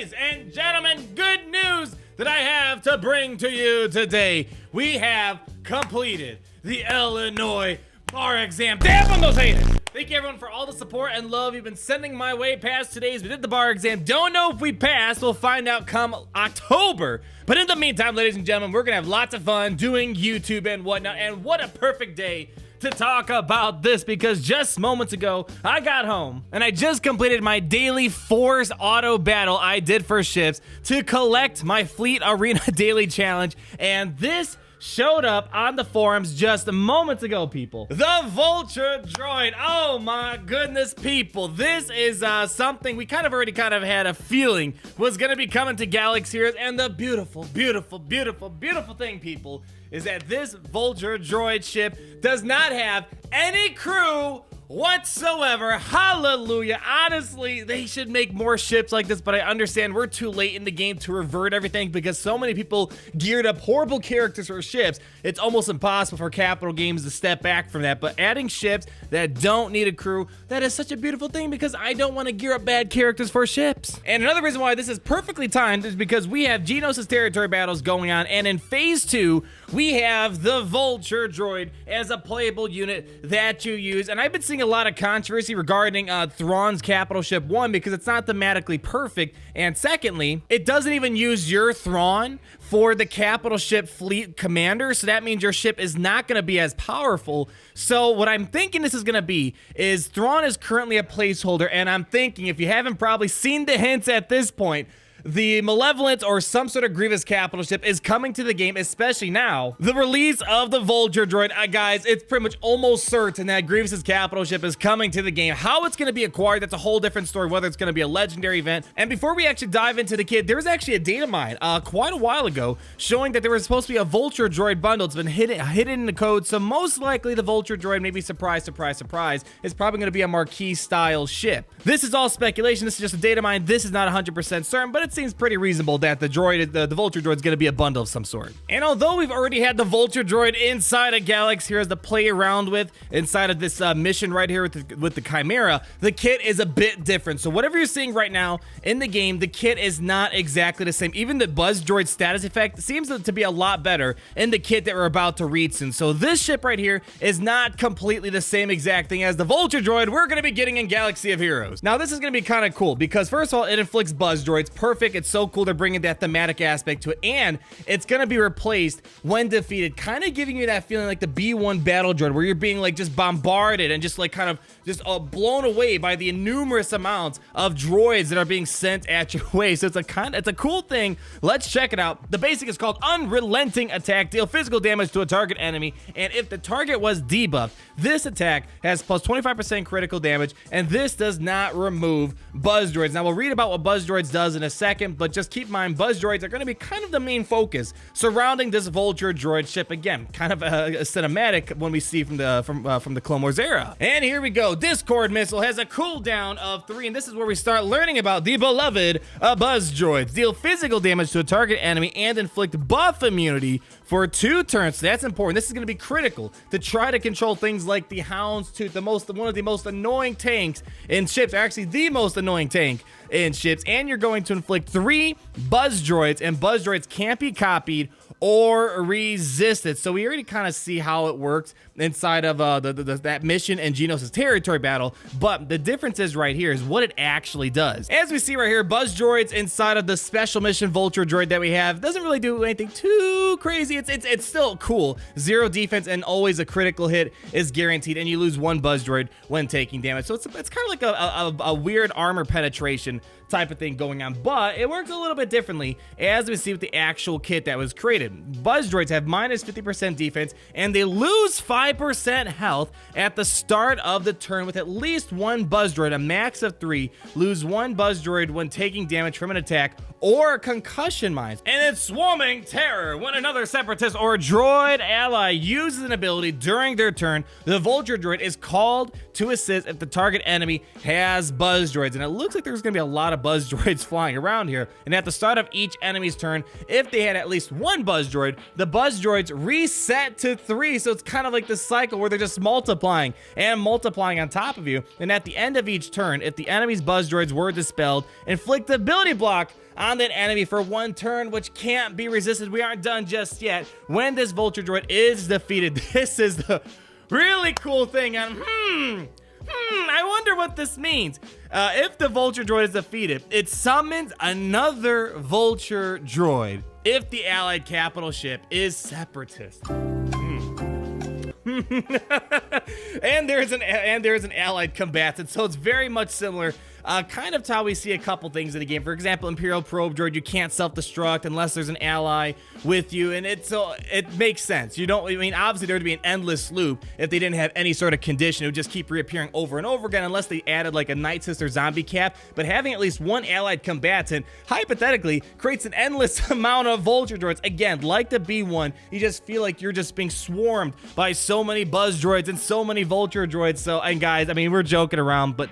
Ladies and gentlemen, good news that I have to bring to you today. We have completed the Illinois bar exam. Damn on those haters! Thank you everyone for all the support and love you've been sending my way past today's. We did the bar exam. Don't know if we passed. We'll find out come October. But in the meantime, ladies and gentlemen, we're gonna have lots of fun doing YouTube and whatnot. And what a perfect day to talk about this, because just moments ago I got home and I just completed my daily force auto battle I did for ships to collect my fleet arena daily challenge, and this showed up on the forums just moments ago, people. The Vulture Droid. Oh my goodness, people. This is something we already had a feeling was gonna be coming to Galaxy Heroes, and the beautiful thing, people, is that this Vulture Droid ship does not have any crew whatsoever. Hallelujah. Honestly, they should make more ships like this, but I understand we're too late in the game to revert everything because so many people geared up horrible characters for ships. It's almost impossible for Capital Games to step back from that, but adding ships that don't need a crew, that is such a beautiful thing, because I don't want to gear up bad characters for ships. And another reason why this is perfectly timed is because we have Geonosis territory battles going on, and in phase 2 we have the Vulture Droid as a playable unit that you use. And I've been seeing a lot of controversy regarding Thrawn's Capital Ship, one, because it's not thematically perfect, and secondly, it doesn't even use your Thrawn for the Capital Ship fleet commander, so that means your ship is not going to be as powerful. So what I'm thinking this is going to be is Thrawn is currently a placeholder, and I'm thinking, if you haven't probably seen the hints at this point, the Malevolent or some sort of Grievous Capital Ship is coming to the game, especially now. The release of the Vulture Droid, guys, it's pretty much almost certain that Grievous's Capital Ship is coming to the game. How it's going to be acquired, that's a whole different story, whether it's going to be a legendary event. And before we actually dive into the kit, there was actually a data mine quite a while ago showing that there was supposed to be a Vulture Droid bundle. It's been hidden in the code, so most likely the Vulture Droid, maybe surprise, is probably going to be a Marquis style ship. This is all speculation. This is just a data mine. This is not 100% certain, but it seems pretty reasonable that the Vulture Droid is going to be a bundle of some sort. And although we've already had the Vulture Droid inside of Galaxy Heroes to play around with inside of this mission right here with the Chimera, the kit is a bit different. So whatever you're seeing right now in the game, the kit is not exactly the same. Even the Buzz Droid status effect seems to be a lot better in the kit that we're about to read soon. So this ship right here is not completely the same exact thing as the Vulture Droid we're going to be getting in Galaxy of Heroes. Now this is going to be kind of cool because first of all, it inflicts Buzz Droids. Perfect. It's so cool they're bringing that thematic aspect to it, and it's gonna be replaced when defeated, kind of giving you that feeling like the B1 battle droid, where you're being like just bombarded and just like kind of just blown away by the numerous amounts of droids that are being sent at your way. So it's a cool thing. Let's check it out. The basic is called Unrelenting Attack. Deal physical damage to a target enemy, and if the target was debuffed, this attack has plus 25% critical damage, and this does not remove Buzz Droids. Now we'll read about what Buzz Droids does in a second, but just keep in mind, Buzz Droids are going to be kind of the main focus surrounding this Vulture Droid ship. Again, kind of a cinematic when we see from the Clone Wars era. And here we go. Discord Missile has a cooldown of 3, and this is where we start learning about the beloved Buzz Droids. Deal physical damage to a target enemy and inflict buff immunity for 2 turns. So that's important. This is going to be critical to try to control things like the Houndstooth, one of the most annoying tanks in ships, actually the most annoying tank in ships. And you're going to inflict 3 Buzz Droids, and Buzz Droids can't be copied or resisted. So we already kind of see how it works inside of that mission and Geonosis territory battle, but the difference is right here is what it actually does. As we see right here, Buzz Droids inside of the special mission Vulture Droid that we have doesn't really do anything too crazy. It's still cool. 0 defense and always a critical hit is guaranteed, and you lose 1 Buzz Droid when taking damage. So it's kind of like a weird armor penetration type of thing going on, but it works a little bit differently as we see with the actual kit that was created. Buzz Droids have minus 50% defense, and they lose 5% health at the start of the turn with at least 1 Buzz Droid, a max of 3. Lose 1 Buzz Droid when taking damage from an attack or concussion mines. And it's Swarming Terror. When another Separatist or droid ally uses an ability during their turn, the Vulture Droid is called to assist if the target enemy has Buzz Droids. And it looks like there's going to be a lot of Buzz Droids flying around here. And at the start of each enemy's turn, if they had at least 1 Buzz buzz droid, the buzz droids reset to 3. So it's kind of like this cycle where they're just multiplying and multiplying on top of you. And at the end of each turn, if the enemy's buzz droids were dispelled, inflict the ability block on that enemy for 1 turn, which can't be resisted. We aren't done just yet. When this Vulture Droid is defeated, this is the really cool thing. And I wonder what this means. If the Vulture Droid is defeated, it summons another Vulture Droid if the allied capital ship is Separatist. and there's an allied combatant, so it's very much similar. Kind of to how we see a couple things in the game. For example, Imperial Probe Droid, you can't self-destruct unless there's an ally with you, and it makes sense. Obviously there would be an endless loop if they didn't have any sort of condition. It would just keep reappearing over and over again unless they added like a Night Sister zombie cap. But having at least one allied combatant, hypothetically, creates an endless amount of Vulture Droids. Again, like the B1, you just feel like you're just being swarmed by so many Buzz Droids and so many Vulture Droids. So, and guys, we're joking around, but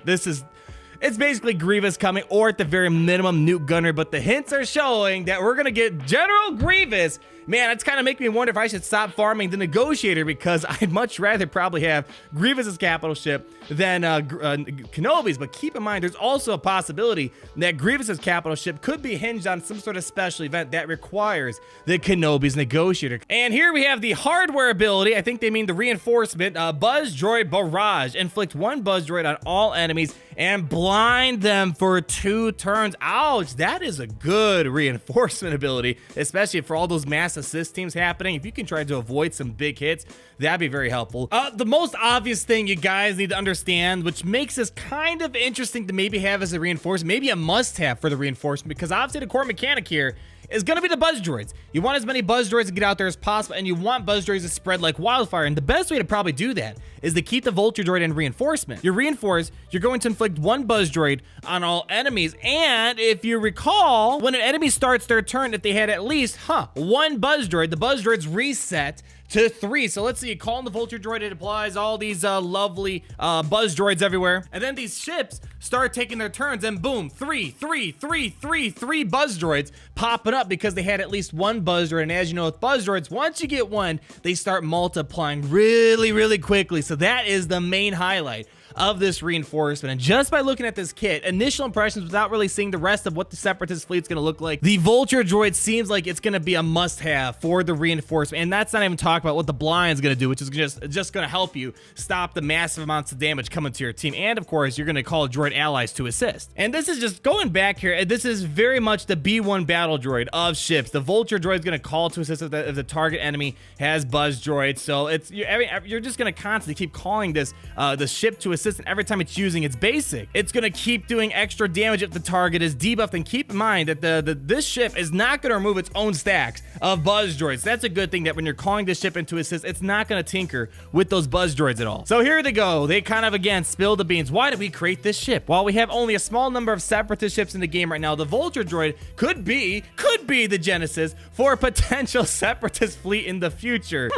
it's basically Grievous coming, or at the very minimum, Nuke Gunner, but the hints are showing that we're gonna get General Grievous. Man, it's kind of making me wonder if I should stop farming the Negotiator, because I'd much rather probably have Grievous's capital ship than Kenobi's. But keep in mind, there's also a possibility that Grievous's capital ship could be hinged on some sort of special event that requires the Kenobi's Negotiator. And here we have the hardware ability. I think they mean the reinforcement. Buzz Droid Barrage. Inflict 1 Buzz Droid on all enemies and blind them for 2 turns. Ouch, that is a good reinforcement ability, especially for all those mass assist teams happening. If you can try to avoid some big hits, that'd be very helpful. The most obvious thing you guys need to understand, which makes this kind of interesting to maybe have as a reinforcement, maybe a must-have for the reinforcement, because obviously the core mechanic here is going to be the Buzz Droids. You want as many Buzz Droids to get out there as possible, and you want Buzz Droids to spread like wildfire. And the best way to probably do that is to keep the Vulture Droid in reinforcement. You reinforce, you're going to inflict 1 Buzz Droid on all enemies. And if you recall, when an enemy starts their turn, if they had at least, 1 Buzz Droid, the Buzz Droids reset to 3. So let's see, you call in the Vulture Droid, it applies all these lovely Buzz Droids everywhere. And then these ships start taking their turns, and boom, 3 Buzz Droids popping up because they had at least 1 Buzz Droid. And as you know, with Buzz Droids, once you get 1, they start multiplying really, really quickly. So that is the main highlight of this reinforcement. And just by looking at this kit, initial impressions without really seeing the rest of what the Separatist fleet's gonna look like, the Vulture Droid seems like it's gonna be a must-have for the reinforcement. And that's not even talking about what the blind's gonna do, which is just gonna help you stop the massive amounts of damage coming to your team. And of course, you're gonna call droid allies to assist. And this is just going back here, this is very much the B1 battle droid of ships. The Vulture Droid's gonna call to assist if the target enemy has Buzz Droids. So you're just gonna constantly keep calling this the ship to assist. And every time it's using its basic, it's gonna keep doing extra damage if the target is debuffed. And keep in mind that this ship is not gonna remove its own stacks of Buzz Droids. That's a good thing, that when you're calling this ship into assist, it's not gonna tinker with those Buzz Droids at all. So here they go. They kind of again spill the beans. Why did we create this ship? While we have only a small number of Separatist ships in the game right now, the Vulture Droid could be the genesis for a potential Separatist fleet in the future.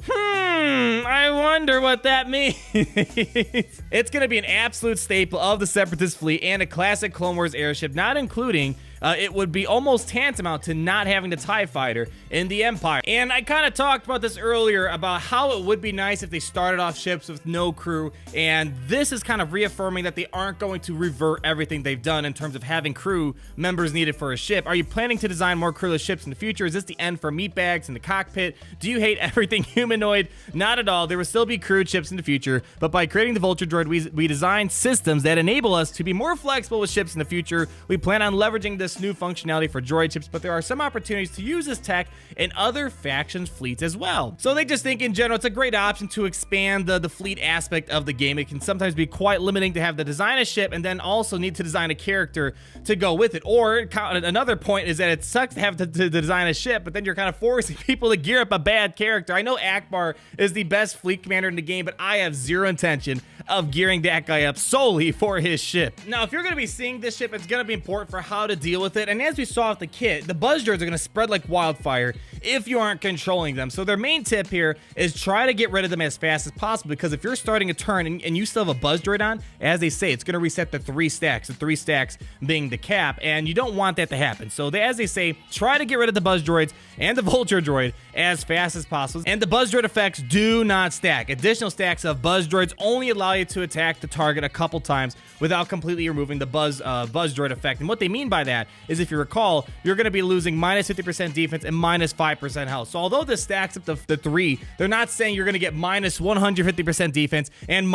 I wonder what that means. It's gonna be an absolute staple of the Separatist fleet and a classic Clone Wars airship, not including it would be almost tantamount to not having the TIE Fighter in the Empire. And I kind of talked about this earlier about how it would be nice if they started off ships with no crew, and this is kind of reaffirming that they aren't going to revert everything they've done in terms of having crew members needed for a ship. Are you planning to design more crewless ships in the future? Is this the end for meatbags in the cockpit? Do you hate everything humanoid? Not at all. There will still be crewed ships in the future, but by creating the Vulture Droid, we designed systems that enable us to be more flexible with ships in the future. We plan on leveraging this new functionality for droid ships, but there are some opportunities to use this tech in other factions fleets as well. So they just think in general it's a great option to expand the fleet aspect of the game. It can sometimes be quite limiting to have to design a ship and then also need to design a character to go with it. Or another point is that it sucks to have to design a ship, but then you're kind of forcing people to gear up a bad character. I know Akbar is the best fleet commander in the game, but I have zero intention of gearing that guy up solely for his ship. Now, if you're going to be seeing this ship, it's going to be important for how to deal with it. And as we saw with the kit, the buzz droids are going to spread like wildfire if you aren't controlling them. So their main tip here is try to get rid of them as fast as possible, because if you're starting a turn and you still have a buzz droid on, as they say, it's going to reset the 3 stacks, the 3 stacks being the cap, and you don't want that to happen. So as they say, try to get rid of the buzz droids and the Vulture Droid as fast as possible. And the buzz droid effects do not stack. Additional stacks of buzz droids only allow you to attack the target a couple times without completely removing the buzz droid effect. And what they mean by that is, if you recall, you're going to be losing minus 50% defense and minus 5% health. So although this stacks up the 3, they're not saying you're going to get minus 150% defense and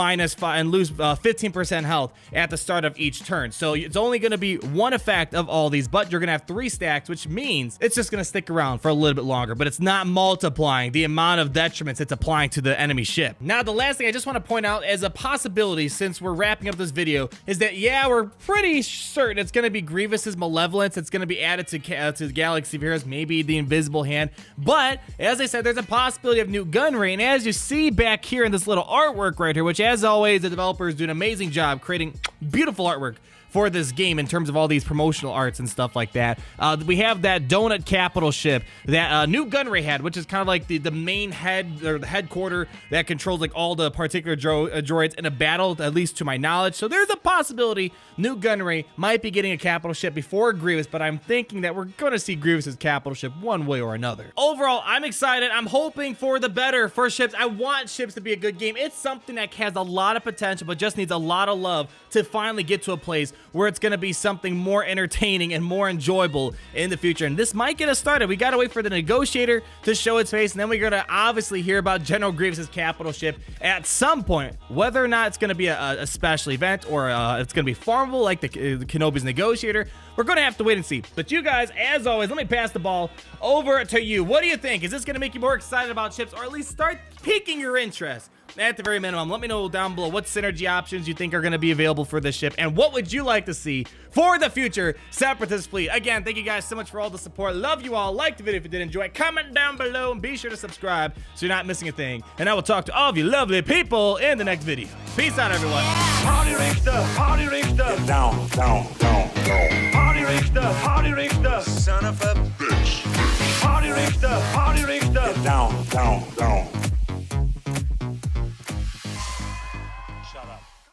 lose 15% health at the start of each turn. So it's only going to be one effect of all these, but you're going to have 3 stacks, which means it's just going to stick around for a little bit longer, but it's not multiplying the amount of detriments it's applying to the enemy ship. Now, the last thing I just want to point out as a possibility, since we're wrapping up this video, is that, yeah, we're pretty certain it's going to be Grievous's malevolence. It's going to be added to the Galaxy of Heroes, maybe the Invisible Hand. But as I said, there's a possibility of new gunray. And as you see back here in this little artwork right here, which as always, the developers do an amazing job creating beautiful artwork for this game in terms of all these promotional arts and stuff like that. We have that Donut Capital Ship that new gunray had, which is kind of like the main head, or the headquarter that controls like all the particular droids in a battle, at least to my knowledge. So there's a possibility new gunray might be getting a capital ship before Grievous, but I'm thinking that we're going to see Grievous's capital ship one way or another. Overall, I'm excited. I'm hoping for the better for ships. I want ships to be a good game. It's something that has a lot of potential, but just needs a lot of love to finally get to a place where it's going to be something more entertaining and more enjoyable in the future. And this might get us started. We got to wait for the negotiator to show its face, and then we're going to obviously hear about General Grievous's capital ship at some point. Whether or not it's going to be a special event or it's going to be farmable like the Kenobi's negotiator, we're going to have to wait and see. But you guys, as always, let me pass the ball over to you. What do you think? Is this going to make you more excited about ships, or at least start piquing your interest? At the very minimum, let me know down below what synergy options you think are going to be available for this ship, and what would you like to see for the future Separatist fleet. Again, thank you guys so much for all the support. Love you all. Like the video if you did enjoy. Comment down below and be sure to subscribe so you're not missing a thing. And I will talk to all of you lovely people in the next video. Peace out, everyone. Party Richter, Party Richter. Down, down, down, down. Party Richter, Party Richter. Son of a bitch. Party Richter, Party Richter. Down, down, down.